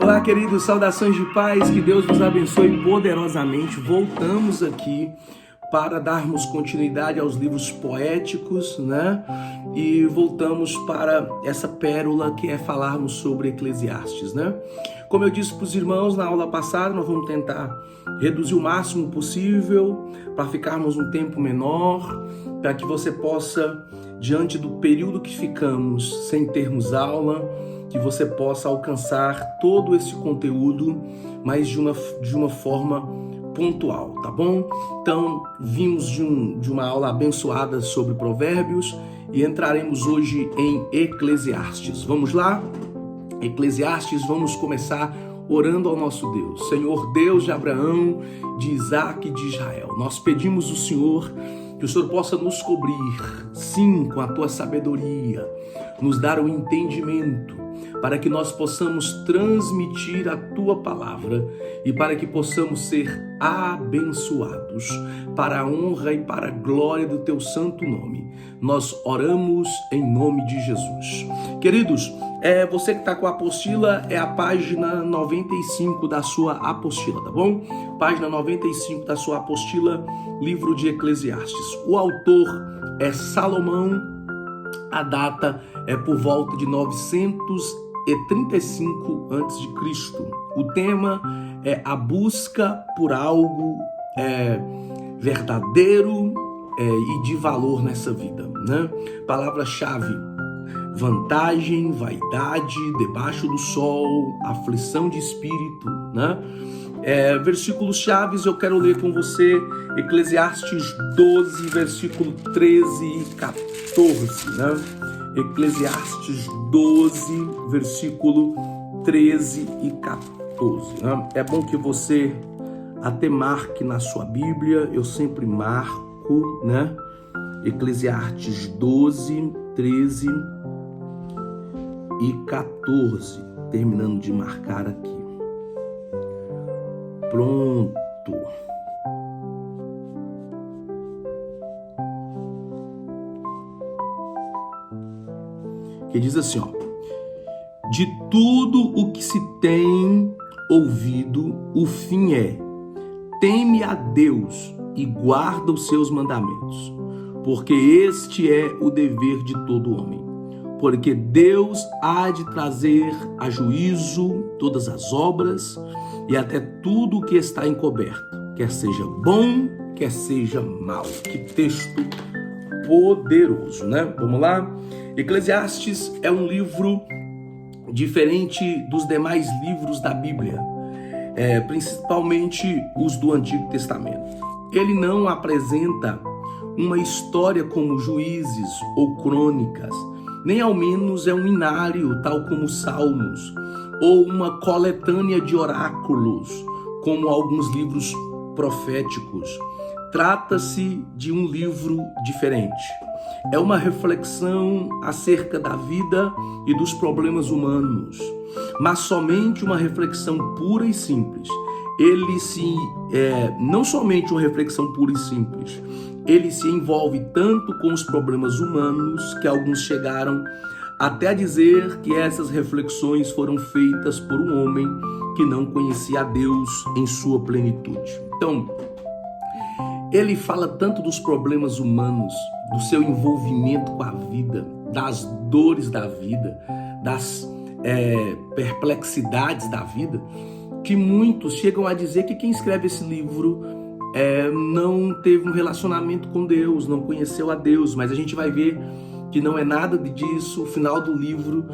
Olá, queridos, saudações de paz, que Deus nos abençoe poderosamente. Voltamos aqui para darmos continuidade aos livros poéticos, né? E voltamos para essa pérola que é falarmos sobre Eclesiastes, né? Como eu disse para os irmãos na aula passada, nós vamos tentar reduzir o máximo possível para ficarmos um tempo menor, para que você possa, diante do período que ficamos sem termos aula, que você possa alcançar todo esse conteúdo, mas de uma forma pontual, tá bom? Então, vimos de uma aula abençoada sobre Provérbios e entraremos hoje em Eclesiastes. Vamos lá? Eclesiastes, vamos começar orando ao nosso Deus. Senhor Deus de Abraão, de Isaac e de Israel, nós pedimos ao Senhor que o Senhor possa nos cobrir, sim, com a tua sabedoria, nos dar o entendimento, para que nós possamos transmitir a tua palavra e para que possamos ser abençoados para a honra e para a glória do teu santo nome. Nós oramos em nome de Jesus. Queridos, você que está com a apostila, é a página 95 da sua apostila, tá bom? Página 95 da sua apostila, livro de Eclesiastes. O autor é Salomão, a data é por volta de 935 a.C. O tema é a busca por algo verdadeiro e de valor nessa vida, né? Palavra-chave: vantagem, vaidade, debaixo do sol, aflição de espírito, né? Versículos chaves eu quero ler com você, Eclesiastes 12, versículo 13 e 14, né? Eclesiastes 12, versículo 13 e 14, né? É bom que você até marque na sua Bíblia, eu sempre marco, né? Eclesiastes 12, 13 e 14, terminando de marcar aqui. Pronto. Que diz assim, ó: de tudo o que se tem ouvido, o fim é: teme a Deus e guarda os seus mandamentos, porque este é o dever de todo homem. Porque Deus há de trazer a juízo todas as obras e até tudo o que está encoberto, quer seja bom, quer seja mal. Que texto poderoso, né? Vamos lá? Eclesiastes é um livro diferente dos demais livros da Bíblia, principalmente os do Antigo Testamento. Ele não apresenta uma história como Juízes ou Crônicas, nem ao menos é um inário, tal como os Salmos, ou uma coletânea de oráculos, como alguns livros proféticos. Trata-se de um livro diferente. É uma reflexão acerca da vida e dos problemas humanos, mas somente uma reflexão pura e simples. Não somente uma reflexão pura e simples, ele se envolve tanto com os problemas humanos que alguns chegaram até a dizer que essas reflexões foram feitas por um homem que não conhecia a Deus em sua plenitude. Então, ele fala tanto dos problemas humanos, do seu envolvimento com a vida, das dores da vida, das perplexidades da vida, que muitos chegam a dizer que quem escreve esse livro não teve um relacionamento com Deus, não conheceu a Deus, mas a gente vai ver que não é nada disso. O final do livro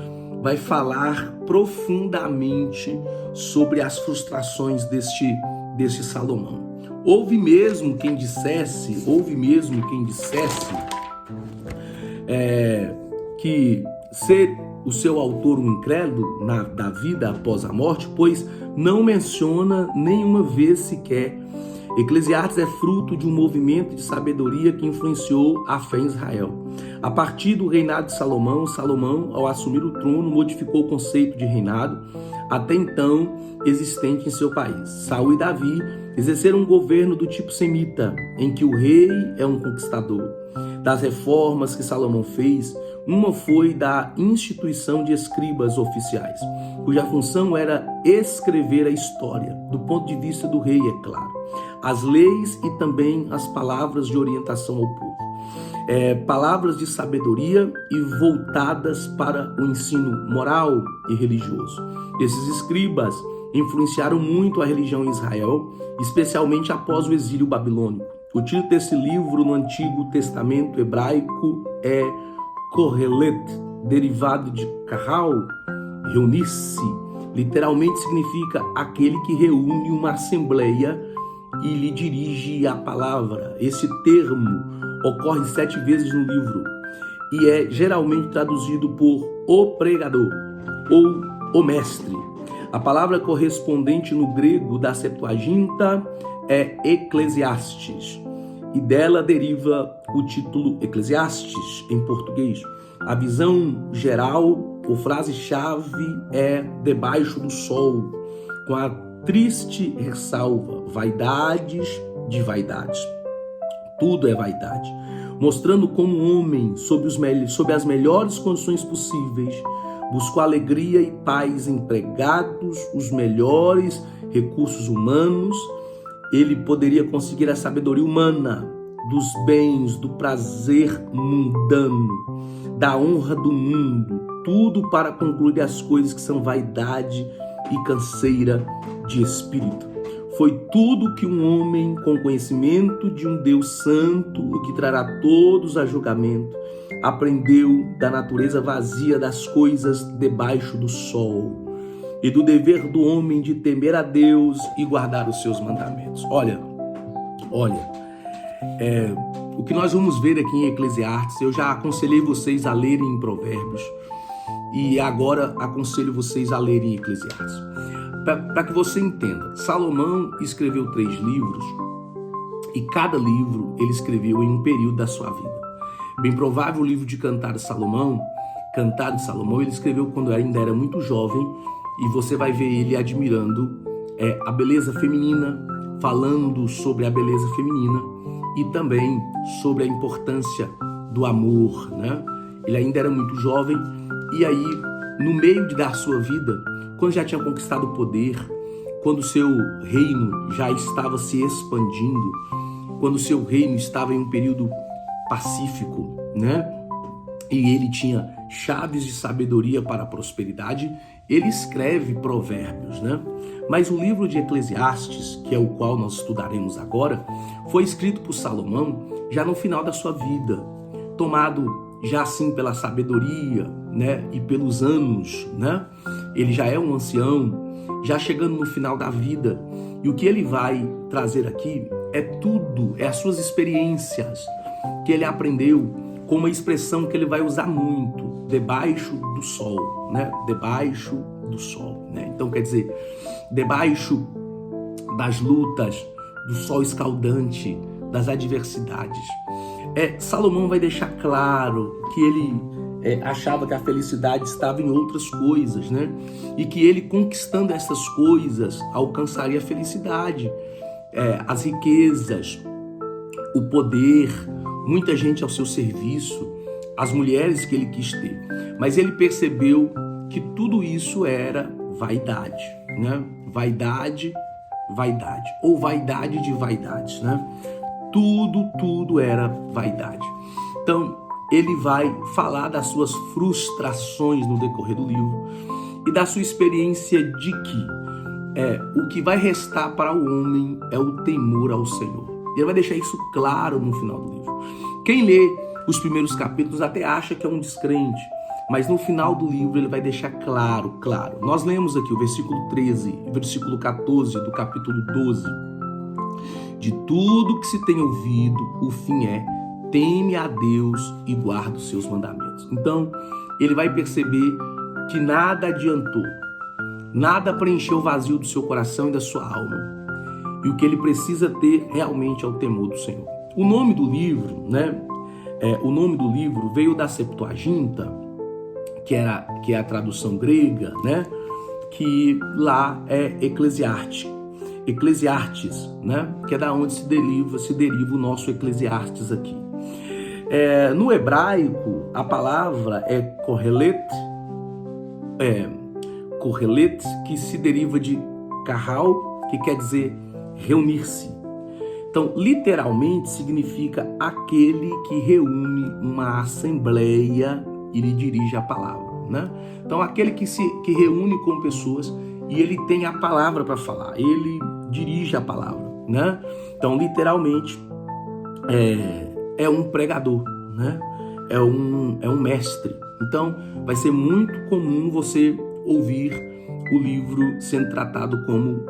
vai falar profundamente sobre as frustrações deste Salomão. Houve mesmo quem dissesse que ser o seu autor um incrédulo da vida após a morte, pois não menciona nenhuma vez sequer. Eclesiastes é fruto de um movimento de sabedoria que influenciou a fé em Israel. A partir do reinado de Salomão, ao assumir o trono, modificou o conceito de reinado até então existente em seu país. Saul e Davi exerceram um governo do tipo semita, em que o rei é um conquistador. Das reformas que Salomão fez, Uma foi da instituição de escribas oficiais, cuja função era escrever a história, do ponto de vista do rei, é claro, as leis e também as palavras de orientação ao povo. Palavras de sabedoria e voltadas para o ensino moral e religioso. Esses escribas influenciaram muito a religião em Israel, especialmente após o exílio babilônico. O título desse livro no Antigo Testamento hebraico é Kohelet, derivado de Kahal, reunir-se. Literalmente significa aquele que reúne uma assembleia e lhe dirige a palavra. Esse termo ocorre 7 vezes no livro e é geralmente traduzido por o pregador ou o mestre. A palavra correspondente no grego da Septuaginta é Eclesiastes, e dela deriva o título Eclesiastes em português. A visão geral ou frase-chave é debaixo do sol, com a triste ressalva: vaidades de vaidades. Tudo é vaidade, mostrando como o homem, sob as melhores condições possíveis, buscou alegria e paz empregados os melhores recursos humanos. Ele poderia conseguir a sabedoria humana, dos bens, do prazer mundano, da honra do mundo, tudo para concluir as coisas que são vaidade e canseira de espírito. Foi tudo que um homem com conhecimento de um Deus santo, que trará todos a julgamento, aprendeu da natureza vazia das coisas debaixo do sol e do dever do homem de temer a Deus e guardar os seus mandamentos. Olha, o que nós vamos ver aqui em Eclesiastes, eu já aconselhei vocês a lerem em Provérbios e agora aconselho vocês a lerem em Eclesiastes. Para que você entenda, Salomão escreveu 3 livros e cada livro ele escreveu em um período da sua vida. Bem provável o livro de Cantar de Salomão, ele escreveu quando ainda era muito jovem, e você vai ver ele admirando a beleza feminina, falando sobre a beleza feminina e também sobre a importância do amor, né? Ele ainda era muito jovem e aí, no meio de dar sua vida, quando já tinha conquistado o poder, quando o seu reino já estava se expandindo, quando o seu reino estava em um período pacífico, né? E ele tinha chaves de sabedoria para a prosperidade, ele escreve Provérbios, né? Mas o livro de Eclesiastes, que é o qual nós estudaremos agora, foi escrito por Salomão já no final da sua vida, tomado já assim pela sabedoria, né? E pelos anos, né? Ele já é um ancião, já chegando no final da vida, e o que ele vai trazer aqui é as suas experiências que ele aprendeu, com uma expressão que ele vai usar muito: debaixo do sol, né? Debaixo do sol, né? Então quer dizer, debaixo das lutas, do sol escaldante, das adversidades. Salomão vai deixar claro que ele achava que a felicidade estava em outras coisas, né? E que ele, conquistando essas coisas, alcançaria a felicidade, as riquezas, o poder, muita gente ao seu serviço, as mulheres que ele quis ter. Mas ele percebeu que tudo isso era vaidade, né? Vaidade, ou vaidade de vaidades, né? Tudo era vaidade. Então, ele vai falar das suas frustrações no decorrer do livro e da sua experiência de que o que vai restar para o homem é o temor ao Senhor. Ele vai deixar isso claro no final do livro. Quem lê os primeiros capítulos até acha que é um descrente, mas no final do livro ele vai deixar claro. Nós lemos aqui o versículo 13, versículo 14 do capítulo 12. De tudo que se tem ouvido, o fim é: teme a Deus e guarda os seus mandamentos. Então, ele vai perceber que nada adiantou, nada preencheu o vazio do seu coração e da sua alma. E o que ele precisa ter realmente é o temor do Senhor. O nome do livro, né? O nome do livro veio da Septuaginta, que é a tradução grega, né? Que lá é Eclesiastes, né? Que é da onde se deriva o nosso Eclesiastes aqui. No hebraico, a palavra é kohelet, que se deriva de kahal, que quer dizer reunir-se. Então, literalmente, significa aquele que reúne uma assembleia e lhe dirige a palavra, né? Então, aquele que reúne com pessoas e ele tem a palavra para falar, ele dirige a palavra, né? Então, literalmente, é um pregador, né? É um mestre. Então, vai ser muito comum você ouvir o livro sendo tratado como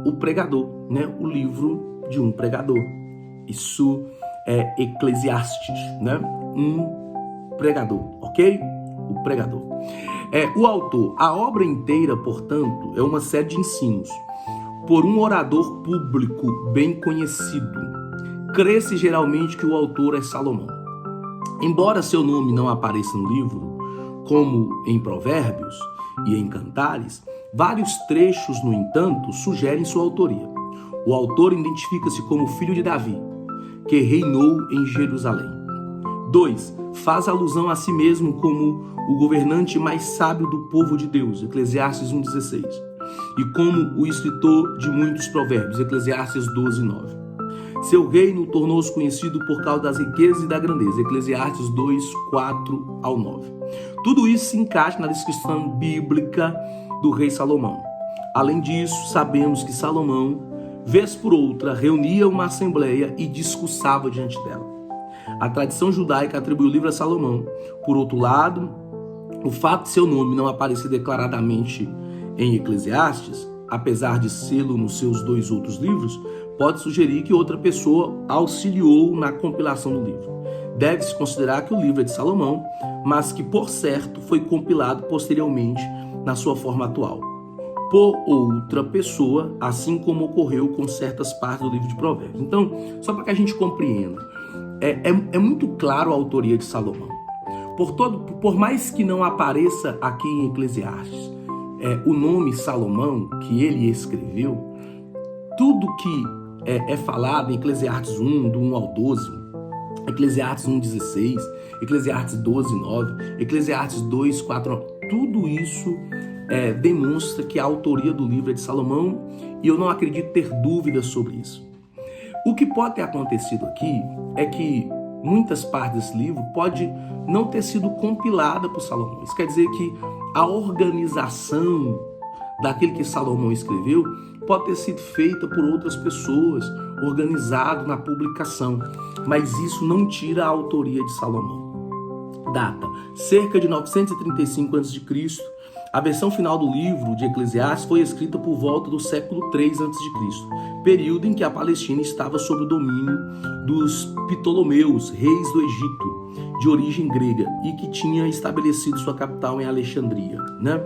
o pregador, né? O livro de um pregador. Isso é Eclesiastes, né? Um pregador, ok? O pregador. O autor, a obra inteira, portanto, é uma série de ensinos por um orador público bem conhecido. Crê-se geralmente que o autor é Salomão. Embora seu nome não apareça no livro, como em Provérbios e em Cantares, vários trechos, no entanto, sugerem sua autoria. O autor identifica-se como filho de Davi, que reinou em Jerusalém. 2. Faz alusão a si mesmo como o governante mais sábio do povo de Deus, Eclesiastes 1,16. E como o escritor de muitos provérbios, Eclesiastes 12,9. Seu reino tornou-se conhecido por causa das riquezas e da grandeza, Eclesiastes 2:4-9. Tudo isso se encaixa na descrição bíblica do rei Salomão. Além disso, sabemos que Salomão, vez por outra, reunia uma assembleia e discursava diante dela. A tradição judaica atribui o livro a Salomão. Por outro lado, o fato de seu nome não aparecer declaradamente em Eclesiastes, apesar de sê-lo nos seus 2 outros livros, pode sugerir que outra pessoa auxiliou na compilação do livro. Deve-se considerar que o livro é de Salomão, mas que, por certo, foi compilado posteriormente na sua forma atual, por outra pessoa, assim como ocorreu com certas partes do livro de Provérbios. Então, só para que a gente compreenda, é muito claro a autoria de Salomão. Por mais que não apareça aqui em Eclesiastes o nome Salomão, que ele escreveu, tudo que é falado em Eclesiastes 1, do 1 ao 12, Eclesiastes 1,16, Eclesiastes 12,9, Eclesiastes 2,4, tudo isso demonstra que a autoria do livro é de Salomão, e eu não acredito ter dúvidas sobre isso. O que pode ter acontecido aqui é que muitas partes desse livro pode não ter sido compilada por Salomão. Isso quer dizer que a organização daquele que Salomão escreveu pode ter sido feita por outras pessoas, organizado na publicação, mas isso não tira a autoria de Salomão. Data: cerca de 935 a.C. A versão final do livro de Eclesiastes foi escrita por volta do século 3 a.C., período em que a Palestina estava sob o domínio dos Ptolomeus, reis do Egito, de origem grega, e que tinha estabelecido sua capital em Alexandria, né?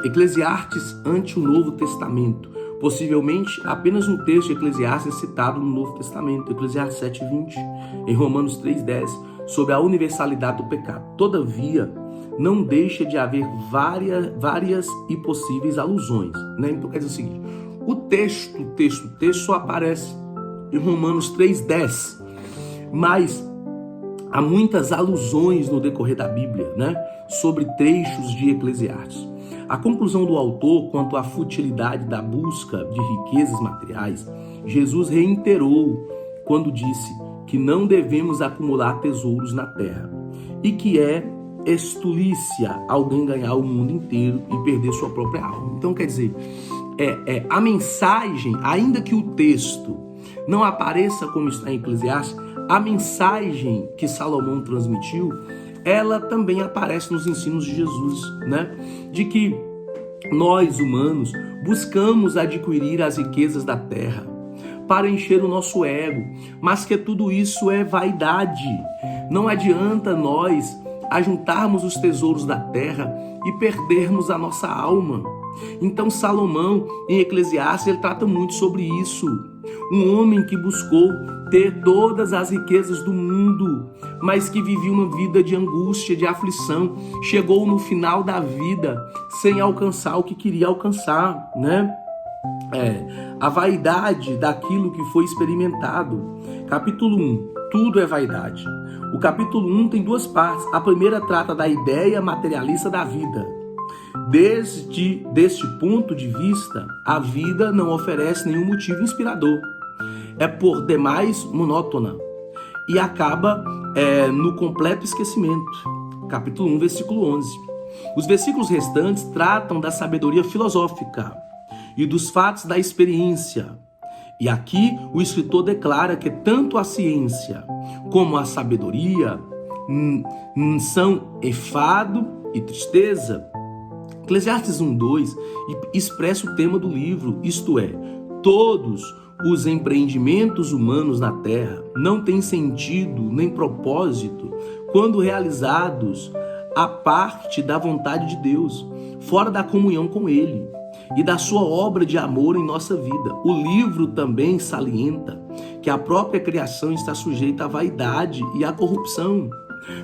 Eclesiastes ante o Novo Testamento. Possivelmente, apenas um texto de Eclesiastes é citado no Novo Testamento, Eclesiastes 7:20, em Romanos 3:10, sobre a universalidade do pecado. Todavia, não deixa de haver várias e possíveis alusões, né? Então quer dizer o seguinte, o texto só aparece em Romanos 3:10, mas há muitas alusões no decorrer da Bíblia, né? Sobre trechos de Eclesiastes. A conclusão do autor quanto à futilidade da busca de riquezas materiais, Jesus reiterou quando disse que não devemos acumular tesouros na terra e que é estulícia alguém ganhar o mundo inteiro e perder sua própria alma. Então, quer dizer, a mensagem, ainda que o texto não apareça como está em Eclesiastes, a mensagem que Salomão transmitiu, ela também aparece nos ensinos de Jesus, né? De que nós, humanos, buscamos adquirir as riquezas da terra para encher o nosso ego, mas que tudo isso é vaidade. Não adianta nós ajuntarmos os tesouros da terra e perdermos a nossa alma. Então Salomão, em Eclesiastes, ele trata muito sobre isso. Um homem que buscou ter todas as riquezas do mundo, mas que vivia uma vida de angústia, de aflição, chegou no final da vida sem alcançar o que queria alcançar, né? a vaidade daquilo que foi experimentado. Capítulo 1, tudo é vaidade. O capítulo 1 tem duas partes. A primeira trata da ideia materialista da vida. Deste ponto de vista, a vida não oferece nenhum motivo inspirador. É por demais monótona e acaba no completo esquecimento. Capítulo 1, versículo 11. Os versículos restantes tratam da sabedoria filosófica e dos fatos da experiência. E aqui o escritor declara que tanto a ciência como a sabedoria são enfado e tristeza. Eclesiastes 1:2 expressa o tema do livro, isto é, todos os empreendimentos humanos na terra não têm sentido nem propósito quando realizados à parte da vontade de Deus, fora da comunhão com Ele e da sua obra de amor em nossa vida. O livro também salienta que a própria criação está sujeita à vaidade e à corrupção.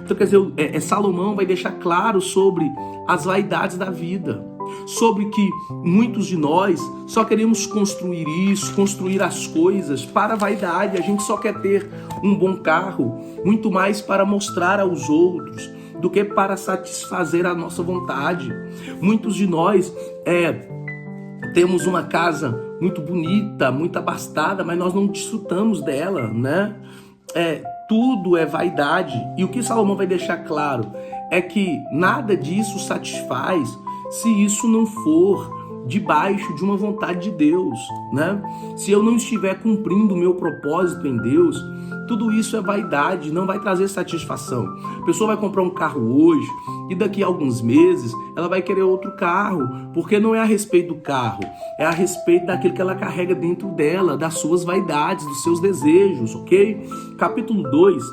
Então, quer dizer, Salomão vai deixar claro sobre as vaidades da vida, sobre que muitos de nós só queremos construir isso, construir as coisas para a vaidade. A gente só quer ter um bom carro, muito mais para mostrar aos outros do que para satisfazer a nossa vontade. Muitos de nós temos uma casa muito bonita, muito abastada, mas nós não desfrutamos dela, né? Tudo é vaidade. E o que Salomão vai deixar claro é que nada disso satisfaz se isso não for debaixo de uma vontade de Deus, né? Se eu não estiver cumprindo o meu propósito em Deus, tudo isso é vaidade, não vai trazer satisfação. A pessoa vai comprar um carro hoje e daqui a alguns meses ela vai querer outro carro, porque não é a respeito do carro, é a respeito daquilo que ela carrega dentro dela, das suas vaidades, dos seus desejos, ok? Capítulo 2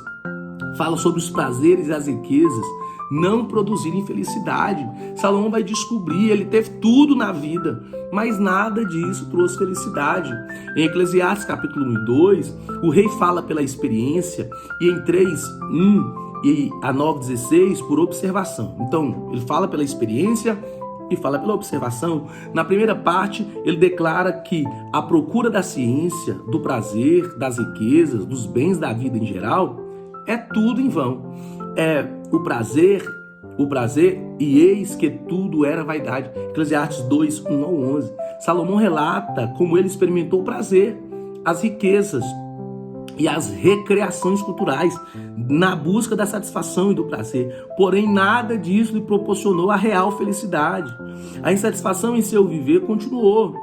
fala sobre os prazeres e as riquezas não produzirem felicidade. Salomão vai descobrir, ele teve tudo na vida, mas nada disso trouxe felicidade. Em Eclesiastes capítulo 1 e 2, o rei fala pela experiência, e em 3:1 e a 9:16 por observação. Então, ele fala pela experiência e fala pela observação. Na primeira parte, ele declara que a procura da ciência, do prazer, das riquezas, dos bens da vida em geral, é tudo em vão. O prazer, e eis que tudo era vaidade. Eclesiastes 2:1 ao 11. Salomão relata como ele experimentou o prazer, as riquezas e as recreações culturais na busca da satisfação e do prazer. Porém, nada disso lhe proporcionou a real felicidade. A insatisfação em seu viver continuou.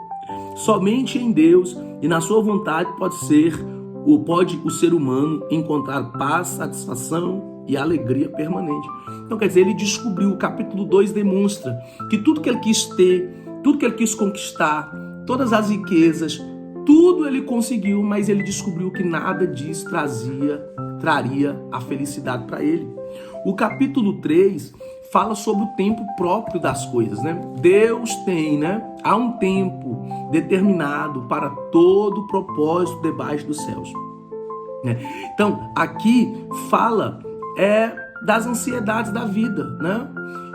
Somente em Deus e na sua vontade pode o ser humano encontrar paz, satisfação e alegria permanente. Então, quer dizer, ele descobriu, o capítulo 2 demonstra que tudo que ele quis ter, tudo que ele quis conquistar, todas as riquezas, tudo ele conseguiu, mas ele descobriu que nada disso traria a felicidade para ele. O capítulo 3 fala sobre o tempo próprio das coisas, né? Deus tem, há um tempo determinado para todo o propósito debaixo dos céus. Então, aqui fala das ansiedades da vida, né?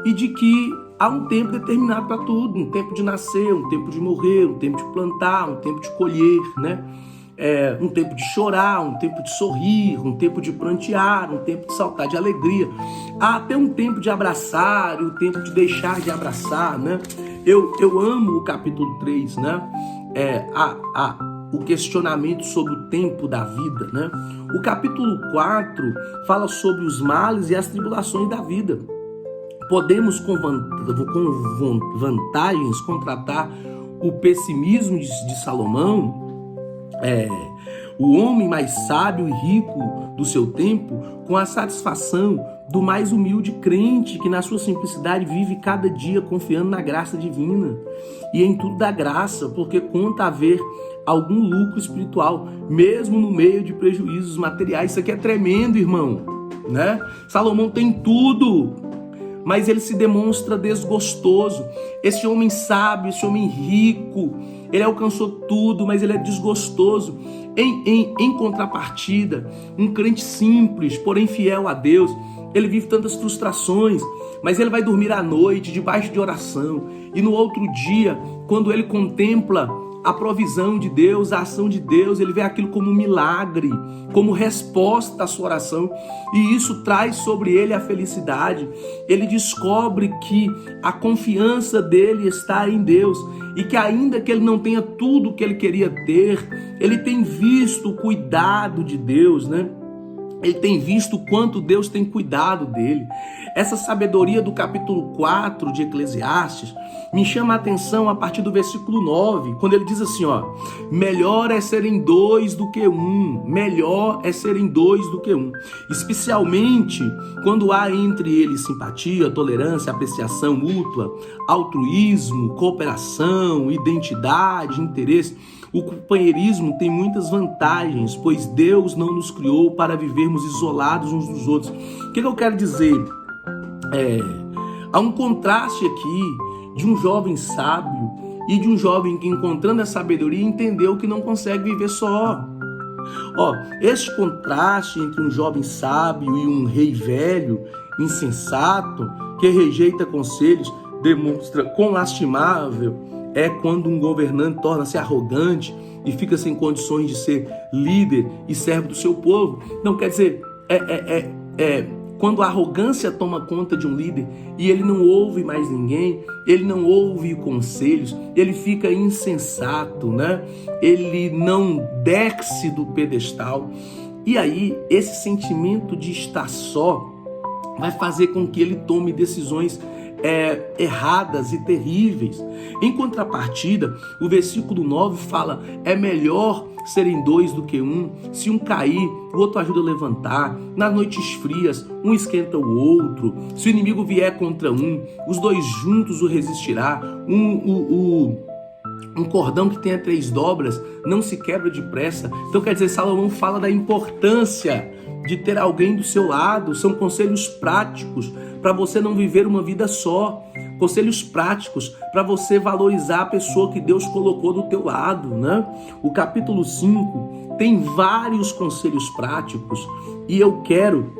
E de que há um tempo determinado para tudo, um tempo de nascer, um tempo de morrer, um tempo de plantar, um tempo de colher, né? Um tempo de chorar, um tempo de sorrir, um tempo de prantear, um tempo de saltar de alegria. Há até um tempo de abraçar e um tempo de deixar de abraçar, né? Eu amo o capítulo 3, né? O questionamento sobre o tempo da vida, né? O capítulo 4 fala sobre os males e as tribulações da vida. Podemos com vantagens contratar o pessimismo de Salomão, o homem mais sábio e rico do seu tempo, com a satisfação do mais humilde crente que na sua simplicidade vive cada dia confiando na graça divina e em tudo da graça, porque conta haver algum lucro espiritual, mesmo no meio de prejuízos materiais. Isso aqui é tremendo, irmão, né? Salomão tem tudo, mas ele se demonstra desgostoso. Esse homem sábio, esse homem rico, ele alcançou tudo, mas ele é desgostoso. Em contrapartida, um crente simples, porém fiel a Deus, ele vive tantas frustrações, mas ele vai dormir à noite debaixo de oração, e no outro dia, quando ele contempla a provisão de Deus, a ação de Deus, ele vê aquilo como um milagre, como resposta à sua oração, e isso traz sobre ele a felicidade. Ele descobre que a confiança dele está em Deus, e que ainda que ele não tenha tudo o que ele queria ter, ele tem visto o cuidado de Deus, né? Ele tem visto o quanto Deus tem cuidado dele. Essa sabedoria do capítulo 4 de Eclesiastes me chama a atenção a partir do versículo 9, quando ele diz assim, melhor é serem dois do que um, melhor é serem dois do que um. Especialmente quando há entre eles simpatia, tolerância, apreciação mútua, altruísmo, cooperação, identidade, interesse. O companheirismo tem muitas vantagens, pois Deus não nos criou para vivermos isolados uns dos outros. O que eu quero dizer? Há um contraste aqui de um jovem sábio e de um jovem que, encontrando a sabedoria, entendeu que não consegue viver só. Este contraste entre um jovem sábio e um rei velho, insensato, que rejeita conselhos, demonstra quão lastimável é quando um governante torna-se arrogante e fica sem condições de ser líder e servo do seu povo. Não, quer dizer, quando a arrogância toma conta de um líder e ele não ouve mais ninguém, ele não ouve conselhos, ele fica insensato, né? Ele não desce do pedestal. E aí, esse sentimento de estar só vai fazer com que ele tome decisões erradas e terríveis. Em contrapartida, o versículo 9 fala: é melhor serem dois do que um. Se um cair, o outro ajuda a levantar. Nas noites frias, um esquenta o outro. Se o inimigo vier contra um, os dois juntos o resistirá. Um cordão que tenha 3 dobras não se quebra depressa. Então, quer dizer, Salomão fala da importância de ter alguém do seu lado. São conselhos práticos para você não viver uma vida só. Conselhos práticos para você valorizar a pessoa que Deus colocou do teu lado, né? O capítulo 5 tem vários conselhos práticos e eu quero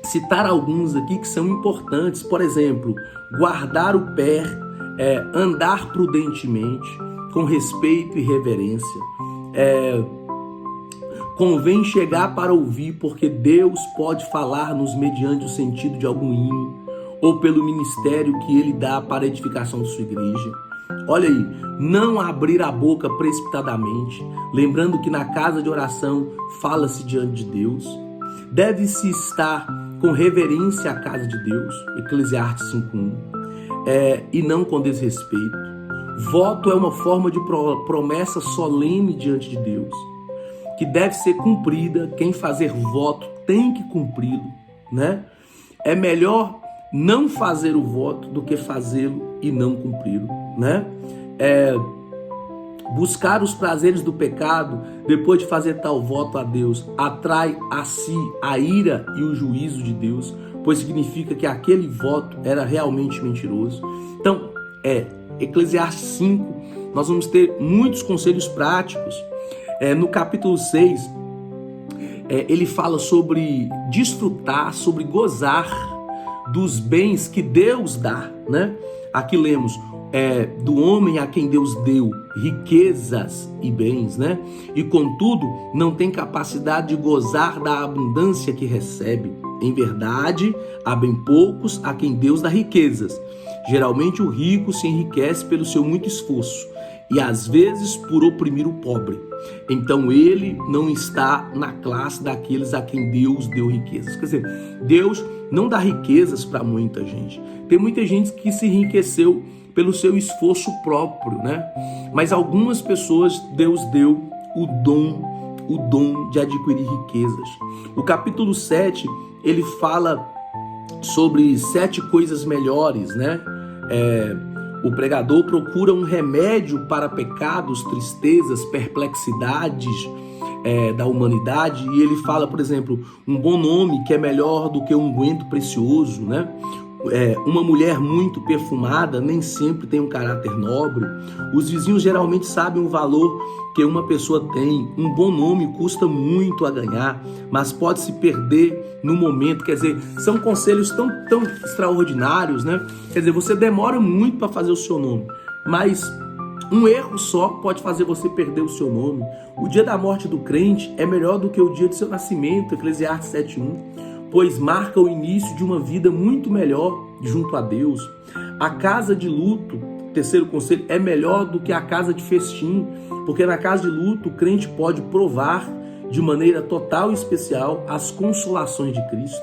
citar alguns aqui que são importantes. Por exemplo, guardar o pé, andar prudentemente, com respeito e reverência. Convém chegar para ouvir, porque Deus pode falar-nos mediante o sentido de algum hino ou pelo ministério que Ele dá para a edificação de sua igreja. Olha aí, não abrir a boca precipitadamente, lembrando que na casa de oração fala-se diante de Deus. Deve-se estar com reverência à casa de Deus, Eclesiastes 5:1, e não com desrespeito. Voto é uma forma de promessa solene diante de Deus, que deve ser cumprida. Quem fazer voto tem que cumpri-lo, né? É melhor não fazer o voto do que fazê-lo e não cumpri-lo, né? Buscar os prazeres do pecado depois de fazer tal voto a Deus atrai a si a ira e o juízo de Deus, pois significa que aquele voto era realmente mentiroso. Então, Eclesiastes 5, nós vamos ter muitos conselhos práticos. No capítulo 6, ele fala sobre desfrutar, sobre gozar dos bens que Deus dá, né? Aqui lemos do homem a quem Deus deu riquezas e bens, né? E contudo não tem capacidade de gozar da abundância que recebe. Em verdade, há bem poucos a quem Deus dá riquezas. Geralmente o rico se enriquece pelo seu muito esforço e às vezes por oprimir o pobre. Então ele não está na classe daqueles a quem Deus deu riquezas. Quer dizer, Deus não dá riquezas para muita gente. Tem muita gente que se enriqueceu pelo seu esforço próprio, né? Mas algumas pessoas Deus deu o dom de adquirir riquezas. O capítulo 7, ele fala sobre 7 coisas melhores, né? O pregador procura um remédio para pecados, tristezas, perplexidades da humanidade, e ele fala, por exemplo, um bom nome que é melhor do que um unguento precioso, né? Uma mulher muito perfumada nem sempre tem um caráter nobre. Os vizinhos geralmente sabem o valor que uma pessoa tem. Um bom nome custa muito a ganhar, mas pode se perder no momento. Quer dizer, são conselhos tão extraordinários, né? Quer dizer, você demora muito para fazer o seu nome, mas Um erro só pode fazer você perder o seu nome. O dia da morte do crente é melhor do que o dia do seu nascimento, Eclesiastes 7:1, pois marca o início de uma vida muito melhor junto a Deus. A casa de luto, terceiro conselho, é melhor do que a casa de festim, porque na casa de luto o crente pode provar de maneira total e especial as consolações de Cristo.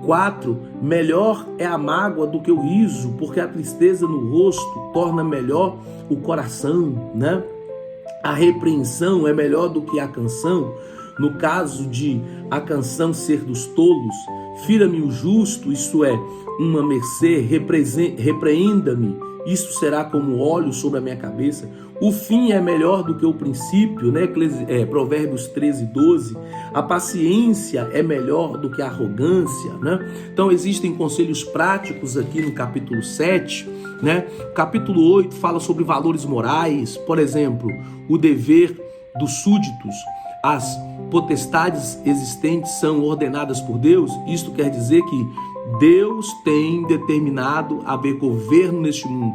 4. Melhor é a mágoa do que o riso, porque a tristeza no rosto torna melhor o coração, né? A repreensão é melhor do que a canção. No caso de a canção ser dos tolos, fira-me o justo, isto é, uma mercê, repreenda-me, isso será como óleo sobre a minha cabeça. O fim é melhor do que o princípio, né? Provérbios 13:12. A paciência é melhor do que a arrogância, né? Então existem conselhos práticos aqui no capítulo 7, né? O capítulo 8 fala sobre valores morais, por exemplo, o dever dos súditos. As potestades existentes são ordenadas por Deus. Isto quer dizer que Deus tem determinado haver governo neste mundo.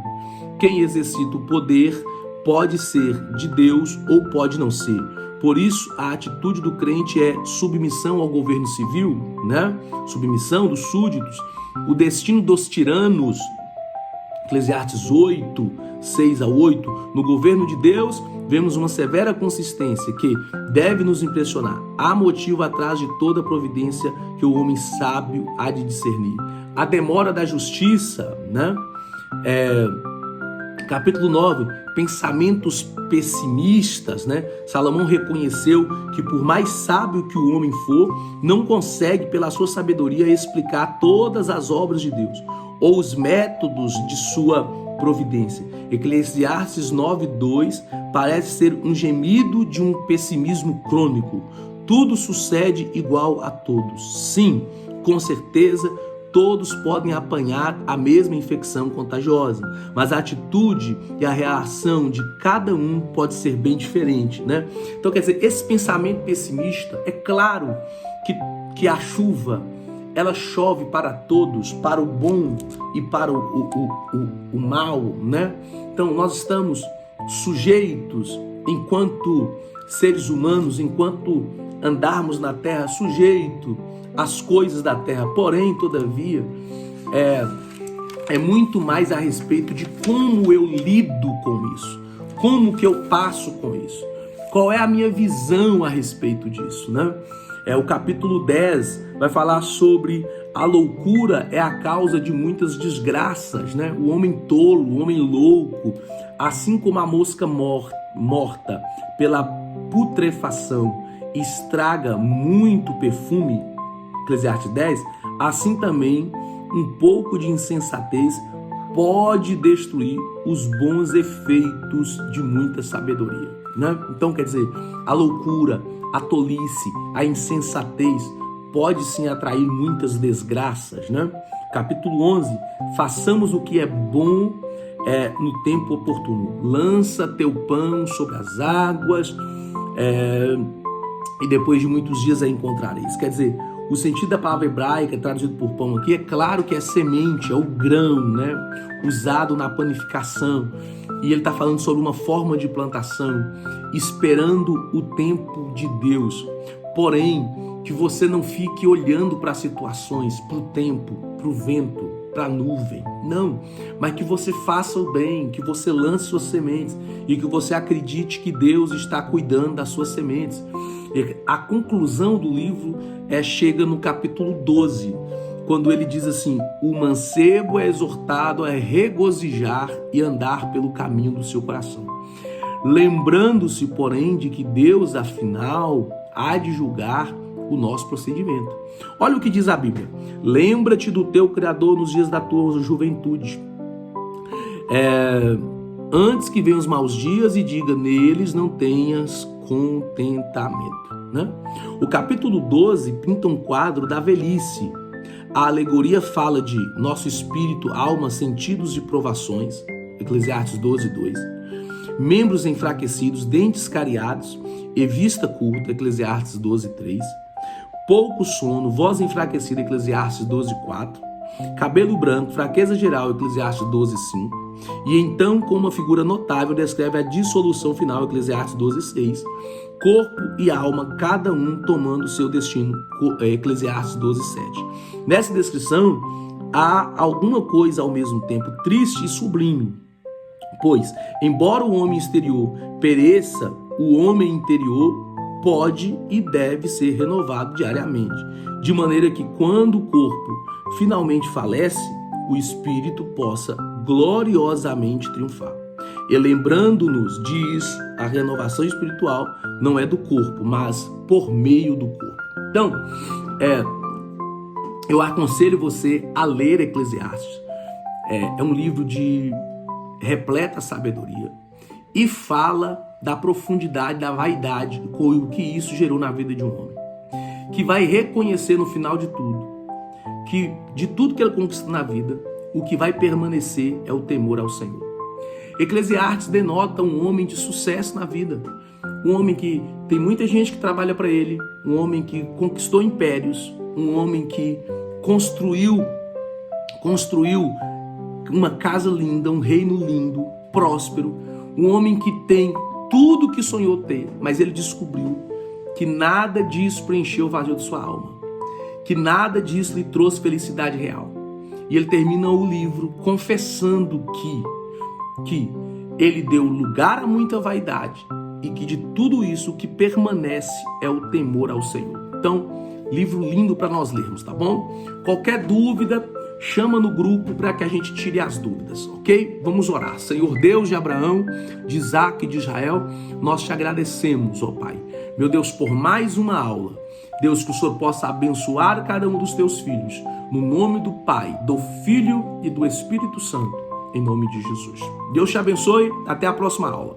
Quem exercita o poder pode ser de Deus ou pode não ser. Por isso, a atitude do crente é submissão ao governo civil, né? Submissão dos súditos. O destino dos tiranos, Eclesiastes 8, 6-8. No governo de Deus, vemos uma severa consistência que deve nos impressionar. Há motivo atrás de toda providência que o homem sábio há de discernir. A demora da justiça, né? Capítulo 9, pensamentos pessimistas, né? Salomão reconheceu que por mais sábio que o homem for, não consegue pela sua sabedoria explicar todas as obras de Deus ou os métodos de sua providência. Eclesiastes 9:2 parece ser um gemido de um pessimismo crônico. Tudo sucede igual a todos. Sim, com certeza, todos podem apanhar a mesma infecção contagiosa, mas a atitude e a reação de cada um pode ser bem diferente, né? Então, quer dizer, esse pensamento pessimista, é claro que a chuva, ela chove para todos, para o bom e para o mal, né? Então, nós estamos sujeitos, enquanto seres humanos, enquanto andarmos na terra, sujeito às coisas da terra. Porém, todavia, é muito mais a respeito de como eu lido com isso, como que eu passo com isso, qual é a minha visão a respeito disso, né? O capítulo 10 vai falar sobre a loucura é a causa de muitas desgraças, né? O homem tolo, o homem louco, assim como a mosca morta pela putrefação estraga muito perfume, Eclesiastes 10, assim também um pouco de insensatez pode destruir os bons efeitos de muita sabedoria, né? Então, quer dizer, a loucura, a tolice, a insensatez pode sim atrair muitas desgraças, né? Capítulo 11, façamos o que é bom no tempo oportuno. Lança teu pão sobre as águas e depois de muitos dias a encontrareis. Quer dizer, o sentido da palavra hebraica traduzido por pão aqui, é claro que é semente, é o grão, né? Usado na panificação. E ele está falando sobre uma forma de plantação, esperando o tempo de Deus. Porém, que você não fique olhando para as situações, para o tempo, para o vento, para a nuvem. Não, mas que você faça o bem, que você lance suas sementes e que você acredite que Deus está cuidando das suas sementes. A conclusão do livro chega no capítulo 12, quando ele diz assim: o mancebo é exortado a regozijar e andar pelo caminho do seu coração, lembrando-se, porém, de que Deus, afinal, há de julgar o nosso procedimento. Olha o que diz a Bíblia: lembra-te do teu Criador nos dias da tua juventude, antes que venham os maus dias, e diga, neles não tenhas contentamento, né? O capítulo 12 pinta um quadro da velhice. A alegoria fala de nosso espírito, alma, sentidos e provações, Eclesiastes 12:2. Membros enfraquecidos, dentes cariados e vista curta, Eclesiastes 12:3. Pouco sono, voz enfraquecida, Eclesiastes 12:4. Cabelo branco, fraqueza geral, Eclesiastes 12:5. E então, com uma figura notável, descreve a dissolução final, Eclesiastes 12:6. Corpo e alma, cada um tomando seu destino, Eclesiastes 12:7. Nessa descrição, há alguma coisa ao mesmo tempo triste e sublime. Pois, embora o homem exterior pereça, o homem interior pode e deve ser renovado diariamente, de maneira que quando o corpo finalmente falece, o espírito possa gloriosamente triunfar. E lembrando-nos disso, a renovação espiritual não é do corpo, mas por meio do corpo. Então, eu aconselho você a ler Eclesiastes. É um livro de repleta sabedoria e fala da profundidade, da vaidade, o que isso gerou na vida de um homem, que vai reconhecer no final de tudo, que de tudo que ele conquista na vida, o que vai permanecer é o temor ao Senhor. Eclesiastes denota um homem de sucesso na vida, um homem que tem muita gente que trabalha para ele, um homem que conquistou impérios, um homem que construiu uma casa linda, um reino lindo, próspero, um homem que tem tudo que sonhou ter, mas ele descobriu que nada disso preencheu o vazio de sua alma, que nada disso lhe trouxe felicidade real. E ele termina o livro confessando que ele deu lugar a muita vaidade e que de tudo isso o que permanece é o temor ao Senhor. Então, livro lindo para nós lermos, tá bom? Qualquer dúvida, chama no grupo para que a gente tire as dúvidas, ok? Vamos orar. Senhor Deus de Abraão, de Isaac e de Israel, nós te agradecemos, ó Pai. Meu Deus, por mais uma aula. Deus, que o Senhor possa abençoar cada um dos teus filhos. No nome do Pai, do Filho e do Espírito Santo. Em nome de Jesus. Deus te abençoe. Até a próxima aula.